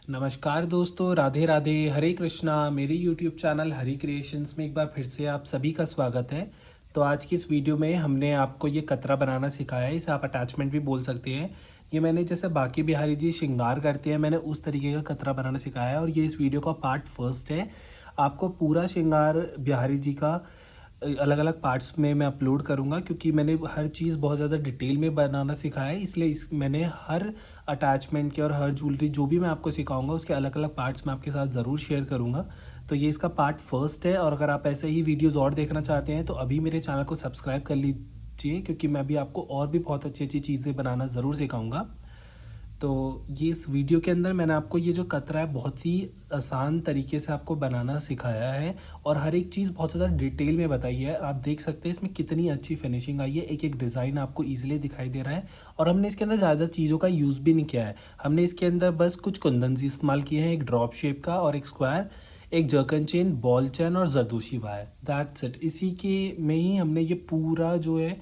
नमस्कार दोस्तों, राधे राधे, हरे कृष्णा। मेरे यूट्यूब चैनल हरी क्रिएशंस में एक बार फिर से आप सभी का स्वागत है। तो आज की इस वीडियो में हमने आपको ये कतरा बनाना सिखाया है। इसे आप अटैचमेंट भी बोल सकते हैं। ये मैंने जैसे बाकी बिहारी जी श्रृंगार करते हैं, मैंने उस तरीके का कतरा बनाना सिखाया है और ये इस वीडियो का पार्ट फर्स्ट है। आपको पूरा श्रृंगार बिहारी जी का अलग अलग पार्ट्स में मैं अपलोड करूँगा, क्योंकि मैंने हर चीज़ बहुत ज़्यादा डिटेल में बनाना सिखाया है। इसलिए मैंने हर अटैचमेंट के और हर ज्वेलरी जो भी मैं आपको सिखाऊंगा उसके अलग अलग पार्ट्स मैं आपके साथ ज़रूर शेयर करूँगा। तो ये इसका पार्ट फर्स्ट है। और अगर आप ऐसे ही वीडियोज़ और देखना चाहते हैं तो अभी मेरे चैनल को सब्सक्राइब कर लीजिए, क्योंकि मैं अभी आपको और भी बहुत अच्छी अच्छी चीज़ें बनाना ज़रूर सिखाऊँगा। तो ये इस वीडियो के अंदर मैंने आपको ये जो कतरा है बहुत ही आसान तरीके से आपको बनाना सिखाया है और हर एक चीज़ बहुत ज़्यादा डिटेल में बताई है। आप देख सकते हैं इसमें कितनी अच्छी फिनिशिंग आई है, एक एक डिज़ाइन आपको ईजिली दिखाई दे रहा है। और हमने इसके अंदर ज़्यादा चीज़ों का यूज़ भी नहीं किया है। हमने इसके अंदर बस कुछ कुंदन इस्तेमाल किए हैं, एक ड्रॉप शेप का और एक स्क्वायर, एक जर्कन चेन, बॉल चेन और जरदोशी वायर। That's it. इसी के में ही हमने ये पूरा जो है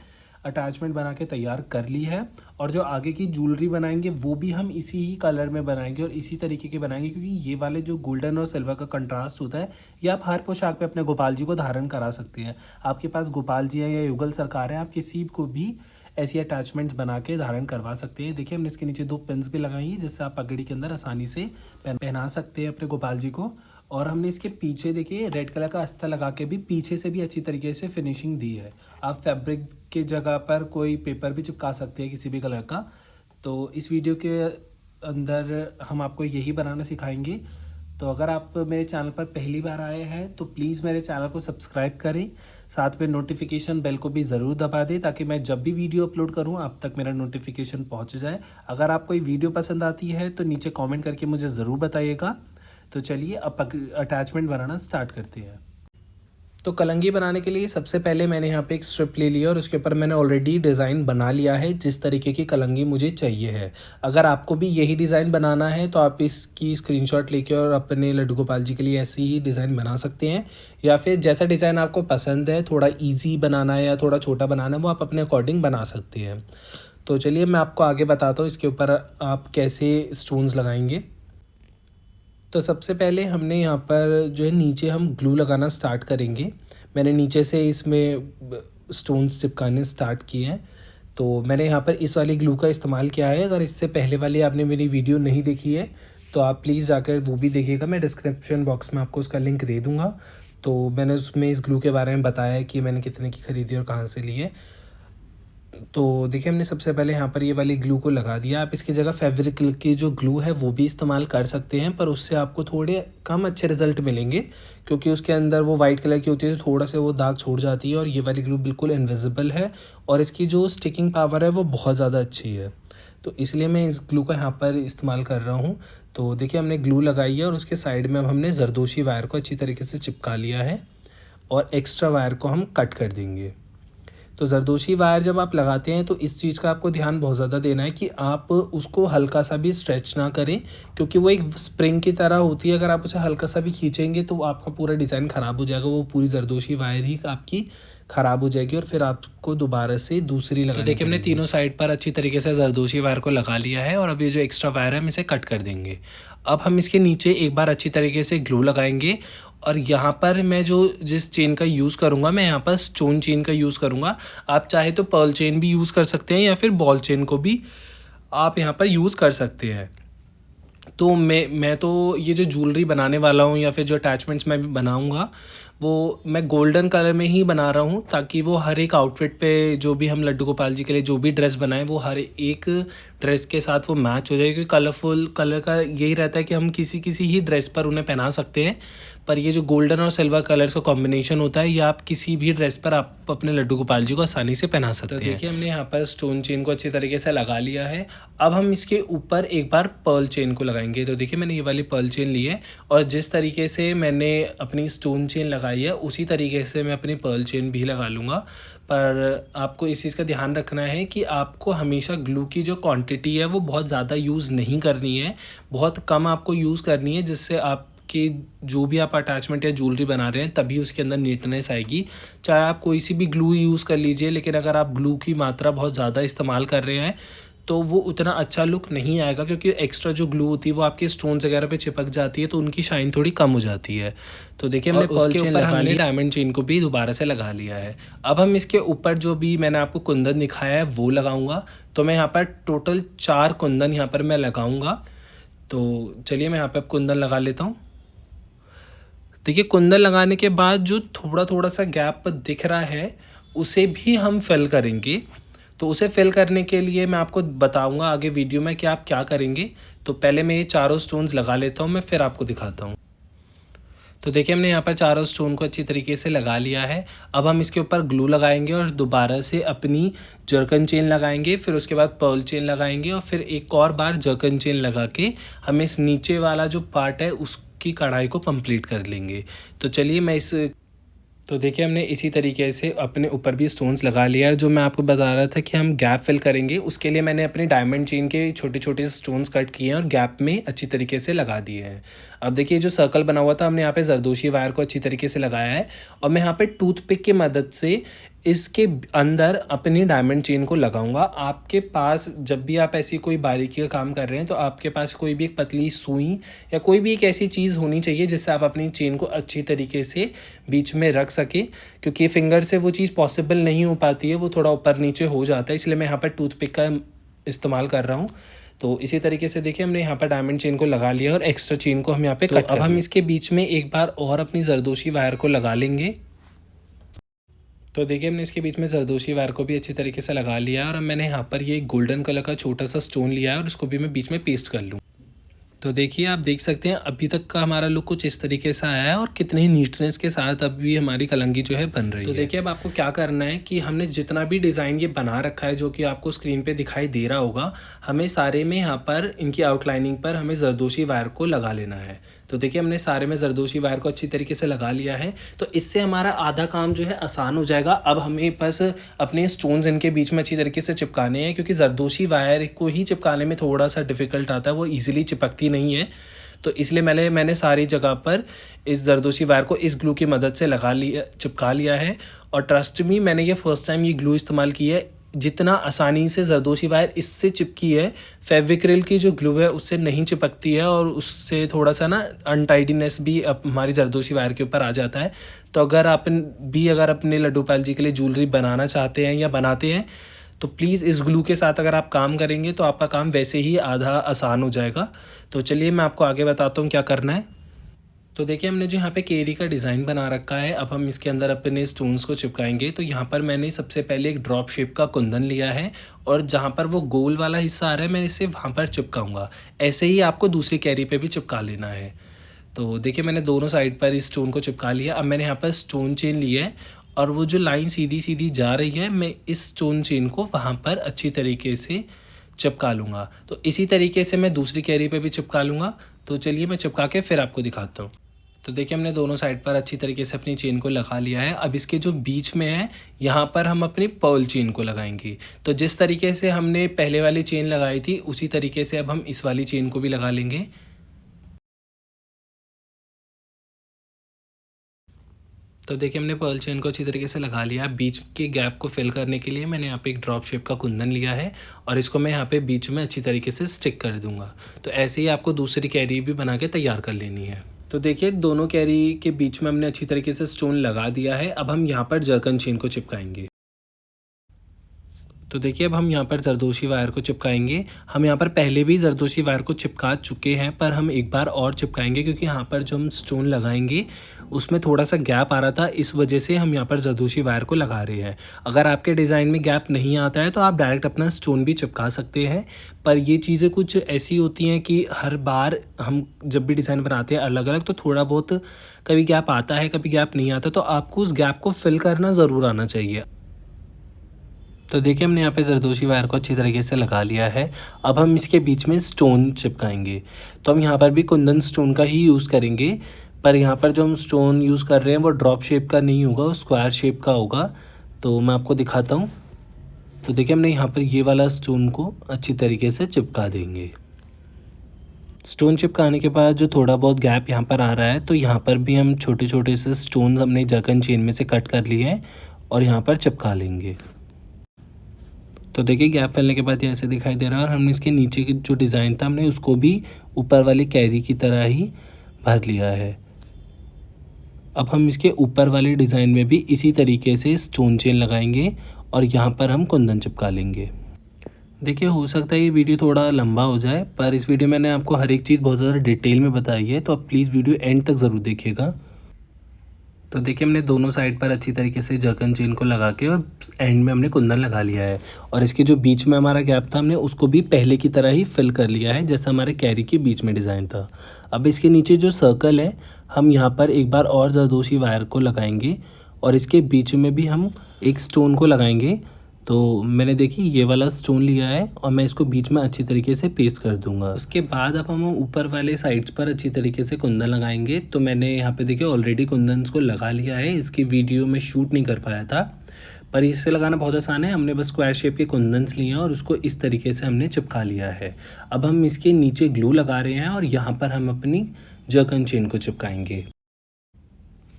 अटैचमेंट बना के तैयार कर ली है। और जो आगे की ज्वेलरी बनाएंगे वो भी हम इसी ही कलर में बनाएंगे और इसी तरीके के बनाएंगे, क्योंकि ये वाले जो गोल्डन और सिल्वर का कंट्रास्ट होता है ये आप हर पोशाक पे अपने गोपाल जी को धारण करा सकते हैं। आपके पास गोपाल जी हैं या युगल सरकार है, आप किसी को भी ऐसी अटैचमेंट्स बना के धारण करवा सकते हैं। देखिए हमने इसके नीचे 2 पिन्स भी लगाई हैं, जिससे आप पगड़ी के अंदर आसानी से पहना सकते हैं अपने गोपाल जी को। और हमने इसके पीछे देखिए रेड कलर का अस्तर लगा के भी पीछे से भी अच्छी तरीके से फिनिशिंग दी है। आप फैब्रिक की जगह पर कोई पेपर भी चिपका सकते हैं किसी भी कलर का। तो इस वीडियो के अंदर हम आपको यही बनाना सिखाएंगे। तो अगर आप मेरे चैनल पर पहली बार आए हैं तो प्लीज़ मेरे चैनल को सब्सक्राइब करें, साथ में नोटिफिकेशन बेल को भी ज़रूर दबा दें, ताकि मैं जब भी वीडियो अपलोड करूं आप तक मेरा नोटिफिकेशन पहुंच जाए। अगर आपको ये वीडियो पसंद आती है तो नीचे कमेंट करके मुझे ज़रूर बताइएगा। तो चलिए अब अटैचमेंट बनाना स्टार्ट करते हैं। तो कलंगी बनाने के लिए सबसे पहले मैंने यहाँ पे एक स्ट्रिप ले लिया और उसके ऊपर मैंने ऑलरेडी डिज़ाइन बना लिया है जिस तरीके की कलंगी मुझे चाहिए है। अगर आपको भी यही डिज़ाइन बनाना है तो आप इसकी स्क्रीनशॉट लेके और अपने लड्डू गोपाल जी के लिए ऐसे ही डिज़ाइन बना सकते हैं, या फिर जैसा डिज़ाइन आपको पसंद है, थोड़ा ईजी बनाना है या थोड़ा छोटा बनाना है, वो आप अपने अकॉर्डिंग बना सकते हैं। तो चलिए मैं आपको आगे बताता हूँ इसके ऊपर आप कैसे स्टोन्स लगाएंगे। तो सबसे पहले हमने यहाँ पर जो है नीचे हम ग्लू लगाना स्टार्ट करेंगे। मैंने नीचे से इसमें स्टोन्स चिपकाने स्टार्ट किए हैं। तो मैंने यहाँ पर इस वाली ग्लू का इस्तेमाल किया है। अगर इससे पहले वाली आपने मेरी वीडियो नहीं देखी है तो आप प्लीज़ जाकर वो भी देखिएगा, मैं डिस्क्रिप्शन बॉक्स में आपको उसका लिंक दे दूँगा। तो मैंने उसमें इस ग्लू के बारे में बताया है कि मैंने कितने की ख़रीदी और कहाँ से ली है। तो देखिए हमने सबसे पहले यहाँ पर ये वाली ग्लू को लगा दिया। आप इसकी जगह फेविक्रिल की जो ग्लू है वो भी इस्तेमाल कर सकते हैं, पर उससे आपको थोड़े कम अच्छे रिजल्ट मिलेंगे, क्योंकि उसके अंदर वो वाइट कलर की होती है तो थोड़ा सा वो दाग छोड़ जाती है। और ये वाली ग्लू बिल्कुल इनविजिबल है और इसकी जो स्टिकिंग पावर है वो बहुत ज़्यादा अच्छी है। तो इसलिए मैं इस ग्लू का यहाँ पर इस्तेमाल कर रहा हूँ। तो देखिए हमने ग्लू लगाई है और उसके साइड में अब हमने जरदोशी वायर को अच्छी तरीके से चिपका लिया है और एक्स्ट्रा वायर को हम कट कर देंगे। तो जरदोशी वायर जब आप लगाते हैं तो इस चीज़ का आपको ध्यान बहुत ज़्यादा देना है कि आप उसको हल्का सा भी स्ट्रेच ना करें, क्योंकि वो एक स्प्रिंग की तरह होती है। अगर आप उसे हल्का सा भी खींचेंगे तो आपका पूरा डिज़ाइन ख़राब हो जाएगा, वो पूरी जरदोशी वायर ही आपकी ख़राब हो जाएगी और फिर आपको दोबारा से दूसरी लगानी। तो देखिए हमने तीनों साइड पर अच्छी तरीके से जरदोशी वायर को लगा लिया है और अब ये जो एक्स्ट्रा वायर है हम इसे कट कर देंगे। अब हम इसके नीचे एक बार अच्छी तरीके से ग्लू लगाएंगे और यहाँ पर मैं जो जिस चेन का यूज़ करूँगा, मैं यहाँ पर स्टोन चेन का यूज़ करूँगा। आप चाहे तो पर्ल चेन भी यूज़ कर सकते हैं या फिर बॉल चेन को भी आप यहाँ पर यूज़ कर सकते हैं। तो मैं तो ये जो ज्वेलरी बनाने वाला हूँ या फिर जो अटैचमेंट्स मैं भी बनाऊँगा वो मैं गोल्डन कलर में ही बना रहा हूँ, ताकि वो हर एक आउटफिट पे जो भी हम लड्डू गोपाल जी के लिए जो भी ड्रेस बनाएं वो हर एक ड्रेस के साथ वो मैच हो जाए। क्योंकि कलरफुल कलर का यही रहता है कि हम किसी किसी ही ड्रेस पर उन्हें पहना सकते हैं, पर ये जो गोल्डन और सिल्वर कलर्स का कॉम्बिनेशन होता है ये आप किसी भी ड्रेस पर आप अपने लड्डू गोपाल जी को आसानी से पहना सकते हैं। तो देखिए हमने यहाँ पर स्टोन चेन को अच्छी तरीके से लगा लिया है। अब हम इसके ऊपर एक बार पर्ल चेन को लगाएंगे। तो देखिए मैंने ये वाली पर्ल चेन ली है और जिस तरीके से मैंने अपनी स्टोन चेन लगाई है उसी तरीके से मैं अपनी पर्ल चेन भी लगा लूँगा। पर आपको इस चीज़ का ध्यान रखना है कि आपको हमेशा ग्लू की जो क्वांटिटी है वो बहुत ज़्यादा यूज़ नहीं करनी है, बहुत कम आपको यूज़ करनी है, जिससे आपके जो भी आप अटैचमेंट या ज्वेलरी बना रहे हैं तभी उसके अंदर नीटनेस आएगी। चाहे आप कोई सी भी ग्लू यूज़ कर लीजिए, लेकिन अगर आप ग्लू की मात्रा बहुत ज़्यादा इस्तेमाल कर रहे हैं तो वो उतना अच्छा लुक नहीं आएगा, क्योंकि एक्स्ट्रा जो ग्लू होती है वो आपके स्टोन्स वगैरह पे चिपक जाती है तो उनकी शाइन थोड़ी कम हो जाती है। तो देखिए हमने पर्ल चेन लगा लिया, डायमंड चेन को भी दोबारा से लगा लिया है। अब हम इसके ऊपर जो भी मैंने आपको कुंदन दिखाया है वो लगाऊंगा। तो मैं यहाँ पर टोटल 4 कुंदन यहाँ पर मैं लगाऊंगा। तो चलिए मैं यहाँ पे अब कुंदन लगा लेता हूँ। देखिए कुंदन लगाने के बाद जो थोड़ा थोड़ा सा गैप दिख रहा है उसे भी हम फिल करेंगे। तो उसे फिल करने के लिए मैं आपको बताऊंगा आगे वीडियो में कि आप क्या करेंगे। तो पहले मैं ये चारों स्टोन्स लगा लेता हूँ, मैं फिर आपको दिखाता हूँ। तो देखिए हमने यहाँ पर चारों स्टोन को अच्छी तरीके से लगा लिया है। अब हम इसके ऊपर ग्लू लगाएंगे और दोबारा से अपनी जर्कन चेन लगाएंगे, फिर उसके बाद पर्ल चेन लगाएंगे और फिर एक और बार जर्कन चेन लगा के हम इस नीचे वाला जो पार्ट है उसकी कढ़ाई को कंप्लीट कर लेंगे। तो चलिए मैं इस तो देखिए हमने इसी तरीके से अपने ऊपर भी स्टोन्स लगा लिया है। जो मैं आपको बता रहा था कि हम गैप फिल करेंगे, उसके लिए मैंने अपनी डायमंड चेन के छोटे छोटे स्टोन्स कट किए हैं और गैप में अच्छी तरीके से लगा दिए हैं। अब देखिए जो सर्कल बना हुआ था हमने यहाँ पे जरदोशी वायर को अच्छी तरीके से लगाया है और मैं यहाँ पे टूथपिक की मदद से इसके अंदर अपनी डायमंड चेन को लगाऊंगा। आपके पास जब भी आप ऐसी कोई बारीकी का काम कर रहे हैं तो आपके पास कोई भी एक पतली सुई या कोई भी एक ऐसी चीज़ होनी चाहिए जिससे आप अपनी चेन को अच्छी तरीके से बीच में रख सके, क्योंकि फिंगर से वो चीज़ पॉसिबल नहीं हो पाती है, वो थोड़ा ऊपर नीचे हो जाता है, इसलिए मैं यहाँ पर टूथपिक का इस्तेमाल कर रहा हूँ। तो इसी तरीके से देखिए हमने यहाँ पर डायमंड चेन को लगा लिया और एक्स्ट्रा चेन को हम यहाँ पे कट अब हम इसके बीच में एक बार और अपनी जरदोशी वायर को लगा लेंगे। तो देखिए हमने इसके बीच में जरदोशी वायर को भी अच्छी तरीके से लगा लिया और अब मैंने यहाँ पर ये गोल्डन कलर का छोटा सा स्टोन लिया है और उसको भी मैं बीच में पेस्ट कर लूँ। तो देखिए आप देख सकते हैं अभी तक का हमारा लुक कुछ इस तरीके से आया है और कितनी नीटनेस के साथ अभी हमारी कलंगी जो है बन रही है। तो देखिए अब आपको क्या करना है कि हमने जितना भी डिज़ाइन ये बना रखा है जो कि आपको स्क्रीन पे दिखाई दे रहा होगा, हमें सारे में यहाँ पर इनकी आउटलाइनिंग पर हमें जरदोशी वायर को लगा लेना है। तो देखिए हमने सारे में जरदोशी वायर को अच्छी तरीके से लगा लिया है। तो इससे हमारा आधा काम जो है आसान हो जाएगा। अब हमें बस अपने स्टोन्स इनके बीच में अच्छी तरीके से चिपकाने हैं, क्योंकि जरदोशी वायर को ही चिपकाने में थोड़ा सा डिफ़िकल्ट आता है, वो ईजिली चिपकती नहीं है। तो इसलिए मैंने सारी जगह पर इस जरदोशी वायर को इस ग्लू की मदद से चिपका लिया है। और ट्रस्ट मी, मैंने ये फर्स्ट टाइम ये ग्लू इस्तेमाल की है। जितना आसानी से जरदोशी वायर इससे चिपकी है, फेविक्रिल की जो ग्लू है उससे नहीं चिपकती है और उससे थोड़ा सा ना अनटाइडीनेस भी हमारी जरदोशी वायर के ऊपर आ जाता है। तो अगर अगर अपने लड्डू पाल जी के लिए ज्वेलरी बनाना चाहते हैं या बनाते हैं तो प्लीज़ इस ग्लू के साथ अगर आप काम करेंगे तो आपका काम वैसे ही आधा आसान हो जाएगा। तो चलिए मैं आपको आगे बताता हूँ क्या करना है। तो देखिए हमने जो यहाँ पे केरी का डिज़ाइन बना रखा है, अब हम इसके अंदर अपने स्टोन्स को चिपकाएंगे। तो यहाँ पर मैंने सबसे पहले एक ड्रॉप शेप का कुंदन लिया है और जहाँ पर वो गोल वाला हिस्सा आ रहा है मैं इसे वहाँ पर चिपकाऊंगा। ऐसे ही आपको दूसरी कैरी पे भी चिपका लेना है। तो देखिए मैंने दोनों साइड पर इस स्टोन को चिपका लिया। अब मैंने यहाँ पर स्टोन चेन ली है और वो जो लाइन सीधी सीधी जा रही है मैं इस स्टोन चेन को वहाँ पर अच्छी तरीके से चिपका लूँगा। तो इसी तरीके से मैं दूसरी कैरी पे भी चिपका लूँगा। तो चलिए मैं चिपका के फिर आपको दिखाता हूँ। तो देखिए हमने दोनों साइड पर अच्छी तरीके से अपनी चेन को लगा लिया है। अब इसके जो बीच में है यहाँ पर हम अपनी पर्ल चेन को लगाएंगे। तो जिस तरीके से हमने पहले वाली चेन लगाई थी उसी तरीके से अब हम इस वाली चेन को भी लगा लेंगे। तो देखिए हमने पर्ल चेन को अच्छी तरीके से लगा लिया। बीच के गैप को फिल करने के लिए मैंने यहाँ पे एक ड्रॉप शेप का कुंदन लिया है और इसको मैं यहाँ पे बीच में अच्छी तरीके से स्टिक कर दूंगा। तो ऐसे ही आपको दूसरी कैरी भी बना के तैयार कर लेनी है। तो देखिए दोनों कैरी के बीच में हमने अच्छी तरीके से स्टोन लगा दिया है। अब हम यहाँ पर जर्कन चेन को चिपकाएंगे। तो देखिए अब हम यहाँ पर जरदोशी वायर को चिपकाएंगे। हम यहाँ पर पहले भी जरदोशी वायर को चिपका चुके हैं पर हम एक बार और चिपकाएंगे, क्योंकि यहाँ पर जो हम स्टोन लगाएंगे उसमें थोड़ा सा गैप आ रहा था, इस वजह से हम यहाँ पर जरदोशी वायर को लगा रहे हैं। अगर आपके डिज़ाइन में गैप नहीं आता है तो आप डायरेक्ट अपना स्टोन भी चिपका सकते हैं, पर ये चीज़ें कुछ ऐसी होती हैं कि हर बार हम जब भी डिज़ाइन बनाते हैं अलग अलग, तो थोड़ा बहुत कभी गैप आता है कभी गैप नहीं आता, तो आपको उस गैप को फिल करना ज़रूर आना चाहिए। तो देखिए हमने यहाँ पे जरदोशी वायर को अच्छी तरीके से लगा लिया है। अब हम इसके बीच में स्टोन चिपकाएंगे। तो हम यहाँ पर भी कुंदन स्टोन का ही यूज़ करेंगे, पर यहाँ पर जो हम स्टोन यूज़ कर रहे हैं वो ड्रॉप शेप का नहीं होगा, वो स्क्वायर शेप का होगा। तो मैं आपको दिखाता हूँ। तो देखिए हमने यहाँ पर ये वाला स्टोन को अच्छी तरीके से चिपका देंगे। स्टोन चिपकाने के बाद जो थोड़ा बहुत गैप यहाँ पर आ रहा है, तो यहाँ पर भी हम छोटे छोटे से स्टोन हमने जर्कन चेन में से कट कर लिए हैं और यहाँ पर चिपका लेंगे। तो देखिए गैप फैलने के बाद ये ऐसे दिखाई दे रहा है और हमने इसके नीचे की जो डिज़ाइन था हमने उसको भी ऊपर वाली कैरी की तरह ही भर लिया है। अब हम इसके ऊपर वाले डिज़ाइन में भी इसी तरीके से स्टोन चेन लगाएंगे और यहाँ पर हम कुंदन चिपका लेंगे। देखिए हो सकता है ये वीडियो थोड़ा लंबा हो जाए, पर इस वीडियो में मैंने आपको हर एक चीज़ बहुत ज़्यादा डिटेल में बताई है, तो आप प्लीज़ वीडियो एंड तक ज़रूर देखिएगा। तो देखिए हमने दोनों साइड पर अच्छी तरीके से जर्कन चेन को लगा के और एंड में हमने कुंदन लगा लिया है और इसके जो बीच में हमारा गैप था हमने उसको भी पहले की तरह ही फिल कर लिया है जैसा हमारे कैरी के बीच में डिज़ाइन था। अब इसके नीचे जो सर्कल है हम यहाँ पर एक बार और जरदोशी वायर को लगाएंगे और इसके बीच में भी हम एक स्टोन को लगाएंगे। तो मैंने देखी ये वाला स्टोन लिया है और मैं इसको बीच में अच्छी तरीके से पेस्ट कर दूंगा। उसके बाद अब हम ऊपर वाले साइड्स पर अच्छी तरीके से कुंदन लगाएंगे। तो मैंने यहाँ पे देखिए ऑलरेडी कुंदन को लगा लिया है, इसकी वीडियो में शूट नहीं कर पाया था, पर इससे लगाना बहुत आसान है। हमने बस स्क्वायर शेप के कुंदन्स लिए हैं और उसको इस तरीके से हमने चिपका लिया है। अब हम इसके नीचे ग्लू लगा रहे हैं और यहाँ पर हम अपनी जर्कन चेन को चिपकाएंगे।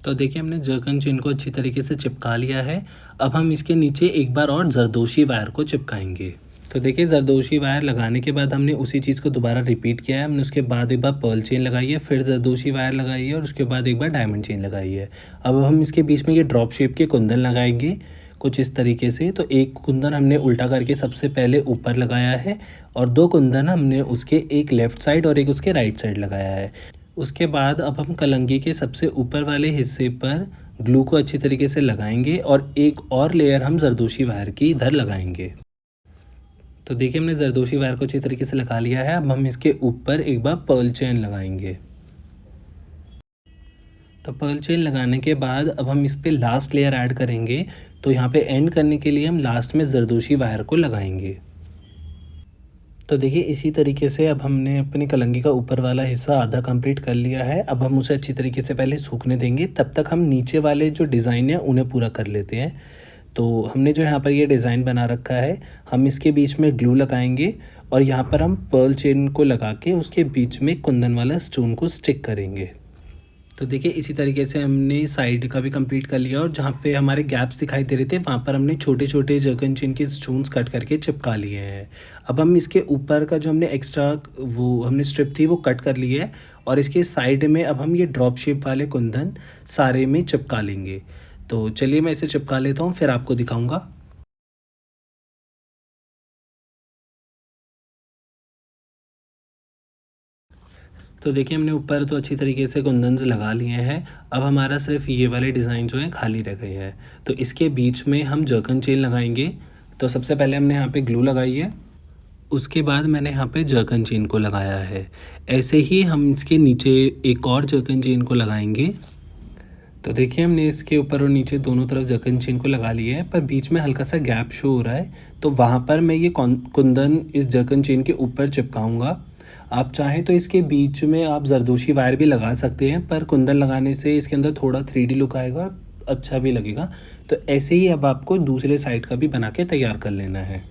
तो देखिए हमने जर्कन चेन को अच्छी तरीके से चिपका लिया है। अब हम इसके नीचे एक बार और जरदोशी वायर को चिपकाएंगे। तो देखिए जरदोशी वायर लगाने के बाद हमने उसी चीज़ को दोबारा रिपीट किया है। हमने उसके बाद एक बार पर्ल चेन लगाई है, फिर जरदोशी वायर लगाई है और उसके बाद एक बार डायमंड चेन लगाई है। अब हम इसके बीच में ये ड्रॉप शेप के कुंदन लगाएंगे कुछ इस तरीके से। तो एक कुंदन हमने उल्टा करके सबसे पहले ऊपर लगाया है और दो कुंदन हमने उसके एक लेफ़्ट साइड और एक उसके राइट साइड लगाया है। उसके बाद अब हम कलंगी के सबसे ऊपर वाले हिस्से पर ग्लू को अच्छी तरीके से लगाएंगे और एक और लेयर हम जरदोशी वायर की इधर लगाएंगे। तो देखिए हमने जरदोशी वायर को अच्छी तरीके से लगा लिया है। अब हम इसके ऊपर एक बार पर्ल चेन लगाएंगे। तो पर्ल चेन लगाने के बाद अब हम इस पर लास्ट लेयर ऐड करेंगे। तो यहाँ पे एंड करने के लिए हम लास्ट में जरदोशी वायर को लगाएंगे। तो देखिए इसी तरीके से अब हमने अपनी कलंगी का ऊपर वाला हिस्सा आधा कंप्लीट कर लिया है। अब हम उसे अच्छी तरीके से पहले सूखने देंगे, तब तक हम नीचे वाले जो डिज़ाइन है उन्हें पूरा कर लेते हैं। तो हमने जो यहाँ पर ये डिज़ाइन बना रखा है, हम इसके बीच में ग्लू लगाएंगे और यहाँ पर हम पर्ल चेन को लगा के उसके बीच में कुंदन वाला स्टोन को स्टिक करेंगे। तो देखिए इसी तरीके से हमने साइड का भी कंप्लीट कर लिया और जहाँ पे हमारे गैप्स दिखाई दे रहे थे वहाँ पर हमने छोटे छोटे जर्कन चेन के स्टोन्स कट करके चिपका लिए हैं। अब हम इसके ऊपर का जो हमने एक्स्ट्रा वो हमने स्ट्रिप थी वो कट कर ली है और इसके साइड में अब हम ये ड्रॉप शेप वाले कुंदन सारे में चिपका लेंगे। तो चलिए मैं इसे चिपका लेता हूँ, फिर आपको दिखाऊँगा। तो देखिए हमने ऊपर तो अच्छी तरीके से कुंदन्स लगा लिए हैं। अब हमारा सिर्फ ये वाले डिज़ाइन जो हैं खाली रह गए हैं। तो इसके बीच में हम जर्कन चेन लगाएंगे। तो सबसे पहले हमने यहाँ पे ग्लू लगाई है, उसके बाद मैंने यहाँ पे जर्कन चेन को लगाया है। ऐसे ही हम इसके नीचे एक और जर्कन चेन को लगाएंगे। तो देखिए हमने इसके ऊपर और नीचे दोनों तरफ जर्कन चेन को लगा लिया है, पर बीच में हल्का सा गैप शो हो रहा है। तो वहाँ पर मैं ये कुंदन इस जर्कन चेन के ऊपर चिपकाऊंगा। आप चाहें तो इसके बीच में आप जरदोशी वायर भी लगा सकते हैं, पर कुंदन लगाने से इसके अंदर थोड़ा 3D लुक आएगा, अच्छा भी लगेगा। तो ऐसे ही अब आपको दूसरे साइड का भी बना के तैयार कर लेना है।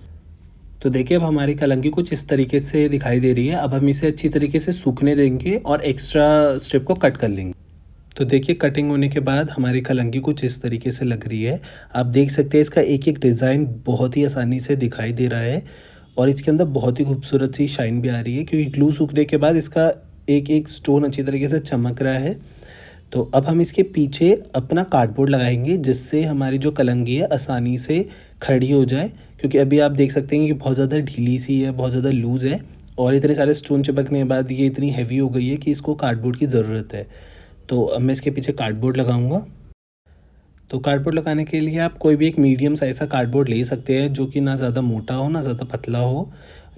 तो देखिए अब हमारी कलंगी कुछ इस तरीके से दिखाई दे रही है। अब हम इसे अच्छी तरीके से सूखने देंगे और एक्स्ट्रा स्ट्रिप को कट कर लेंगे। तो देखिए कटिंग होने के बाद हमारी कलंगी कुछ इस तरीके से लग रही है। आप देख सकते हैं इसका एक एक डिज़ाइन बहुत ही आसानी से दिखाई दे रहा है और इसके अंदर बहुत ही खूबसूरत सी शाइन भी आ रही है, क्योंकि ग्लू सूखने के बाद इसका एक एक स्टोन अच्छी तरीके से चमक रहा है। तो अब हम इसके पीछे अपना कार्डबोर्ड लगाएंगे जिससे हमारी जो कलंगी है आसानी से खड़ी हो जाए, क्योंकि अभी आप देख सकते हैं कि बहुत ज़्यादा ढीली सी है, बहुत ज़्यादा लूज़ है और इतने सारे स्टोन चिपकने के बाद ये इतनी हैवी हो गई है कि इसको कार्डबोर्ड की ज़रूरत है। तो अब मैं इसके पीछे कार्डबोर्ड लगाऊंगा। तो कार्डबोर्ड लगाने के लिए आप कोई भी एक मीडियम साइज़ का कार्डबोर्ड ले सकते हैं, जो कि ना ज़्यादा मोटा हो ना ज़्यादा पतला हो।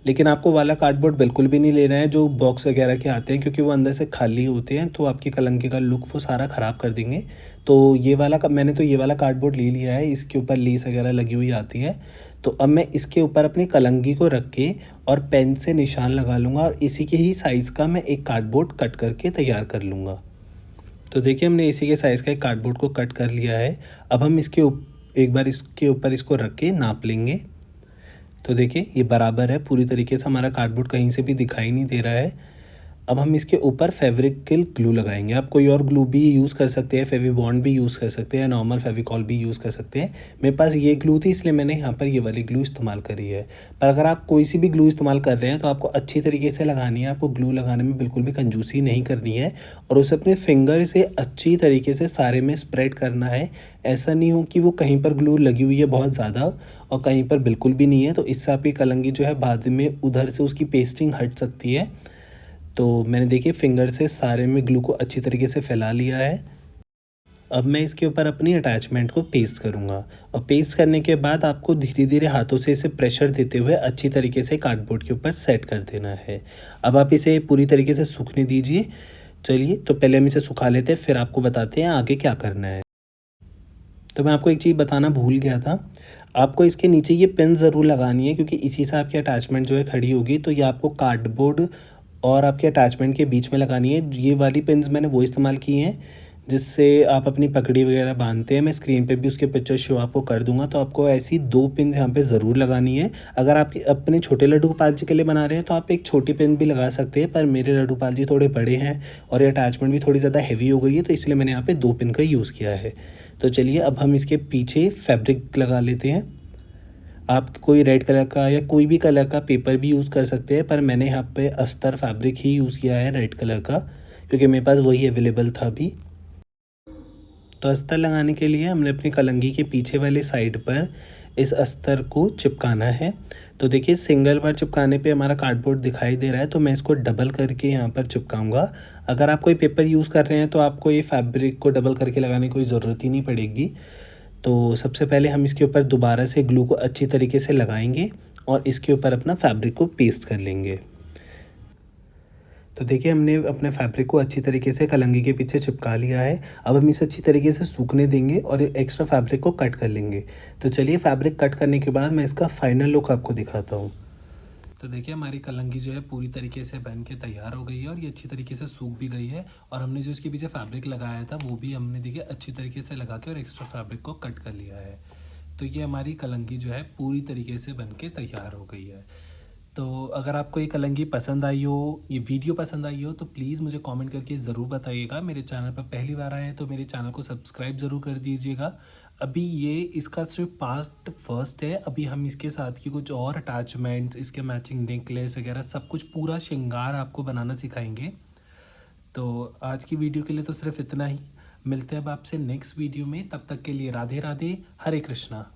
लेकिन आपको वाला कार्डबोर्ड बिल्कुल भी नहीं लेना है जो बॉक्स वगैरह के आते हैं, क्योंकि वो अंदर से खाली होते हैं, तो आपकी कलंकी का लुक वो सारा ख़राब कर देंगे। तो ये वाला मैंने तो ये वाला कार्डबोर्ड ले लिया है, इसके ऊपर लेस वगैरह लगी हुई आती है। तो अब मैं इसके ऊपर अपनी कलंगी को रख के और पेन से निशान लगा लूँगा और इसी के ही साइज़ का मैं एक कार्डबोर्ड कट करके तैयार कर लूँगा। तो देखिए हमने इसी के साइज़ का एक कार्डबोर्ड को कट कर लिया है। अब हम एक बार इसके ऊपर इसको रख के नाप लेंगे। तो देखिए ये बराबर है पूरी तरीके से, हमारा कार्डबोर्ड कहीं से भी दिखाई नहीं दे रहा है। अब हम इसके ऊपर फेविक्रिल ग्लू लगाएंगे। आप कोई और ग्लू भी यूज़ कर सकते हैं, फेविबॉन्ड भी यूज़ कर सकते हैं, नॉर्मल फेविकॉल भी यूज़ कर सकते हैं। मेरे पास ये ग्लू थी इसलिए मैंने यहाँ पर ये वाली ग्लू इस्तेमाल करी है। पर अगर आप कोई सी भी ग्लू इस्तेमाल कर रहे हैं तो आपको अच्छी तरीके से लगानी है। आपको ग्लू लगाने में बिल्कुल भी कंजूसी नहीं करनी है और उसे अपने फिंगर से अच्छी तरीके से सारे में स्प्रेड करना है। ऐसा नहीं हो कि वो कहीं पर ग्लू लगी हुई है बहुत ज़्यादा और कहीं पर बिल्कुल भी नहीं है, तो इससे आपकी कलंगी जो है बाद में उधर से उसकी पेस्टिंग हट सकती है। तो मैंने देखिए फिंगर से सारे में ग्लू को अच्छी तरीके से फैला लिया है। अब मैं इसके ऊपर अपनी अटैचमेंट को पेस्ट करूँगा और पेस्ट करने के बाद आपको धीरे धीरे हाथों से इसे प्रेशर देते हुए अच्छी तरीके से कार्डबोर्ड के ऊपर सेट कर देना है। अब आप इसे पूरी तरीके से सूखने दीजिए। चलिए तो पहले हम इसे सुखा लेते हैं, फिर आपको बताते हैं आगे क्या करना है। तो मैं आपको एक चीज़ बताना भूल गया था, आपको इसके नीचे ये पिन ज़रूर लगानी है क्योंकि इसी से आपकी अटैचमेंट जो है खड़ी होगी। तो ये आपको कार्डबोर्ड और आपके अटैचमेंट के बीच में लगानी है। ये वाली पिन्स मैंने वो इस्तेमाल की हैं जिससे आप अपनी पकड़ी वगैरह बांधते हैं। मैं स्क्रीन पे भी उसके पिक्चर शो आपको कर दूंगा। तो आपको ऐसी 2 पिन यहाँ पे ज़रूर लगानी है। अगर आप अपने छोटे लड्डू गोपाल जी के लिए बना रहे हैं तो आप एक छोटी पिन भी लगा सकते हैं, पर मेरे लड्डू गोपाल जी थोड़े बड़े हैं और ये अटैचमेंट भी थोड़ी ज़्यादा हैवी हो गई है, तो इसलिए मैंने यहाँ पे 2 पिन का यूज़ किया है। तो चलिए अब हम इसके पीछे फैब्रिक लगा लेते हैं। आप कोई रेड कलर का या कोई भी कलर का पेपर भी यूज़ कर सकते हैं, पर मैंने यहाँ पे अस्तर फैब्रिक ही यूज़ किया है रेड कलर का, क्योंकि मेरे पास वही अवेलेबल था अभी। तो अस्तर लगाने के लिए हमने अपनी कलंगी के पीछे वाले साइड पर इस अस्तर को चिपकाना है। तो देखिए सिंगल बार चिपकाने पे हमारा कार्डबोर्ड दिखाई दे रहा है, तो मैं इसको डबल करके यहाँ पर चिपकाऊंगा। अगर आप कोई पेपर यूज़ कर रहे हैं तो आपको ये फैब्रिक को डबल करके लगाने की कोई ज़रूरत ही नहीं पड़ेगी। तो सबसे पहले हम इसके ऊपर दोबारा से ग्लू को अच्छी तरीके से लगाएंगे और इसके ऊपर अपना फैब्रिक को पेस्ट कर लेंगे। तो देखिए हमने अपने फैब्रिक को अच्छी तरीके से कलंगी के पीछे चिपका लिया है। अब हम इसे अच्छी तरीके से सूखने देंगे और एक्स्ट्रा फैब्रिक को कट कर लेंगे। तो चलिए फैब्रिक कट करने के बाद मैं इसका फाइनल लुक आपको दिखाता हूँ। तो देखिए हमारी कलंगी जो है पूरी तरीके से बन के तैयार हो गई है और ये अच्छी तरीके से सूख भी गई है। और हमने जो इसके पीछे फैब्रिक लगाया था वो भी हमने देखिए अच्छी तरीके से लगा के और एक्स्ट्रा फैब्रिक को कट कर लिया है। तो ये हमारी कलंगी जो है पूरी तरीके से बन के तैयार हो गई है। तो अगर आपको ये कलंगी पसंद आई हो, ये वीडियो पसंद आई हो, तो प्लीज़ मुझे कमेंट करके ज़रूर बताइएगा। मेरे चैनल पर पहली बार आए हैं तो मेरे चैनल को सब्सक्राइब ज़रूर कर दीजिएगा। अभी ये इसका सिर्फ पार्ट फर्स्ट है, अभी हम इसके साथ की कुछ और अटैचमेंट्स, इसके मैचिंग नेकलेस वगैरह सब कुछ पूरा श्रृंगार आपको बनाना सिखाएंगे। तो आज की वीडियो के लिए तो सिर्फ इतना ही। मिलते हैं अब आपसे नेक्स्ट वीडियो में, तब तक के लिए राधे राधे, हरे कृष्णा।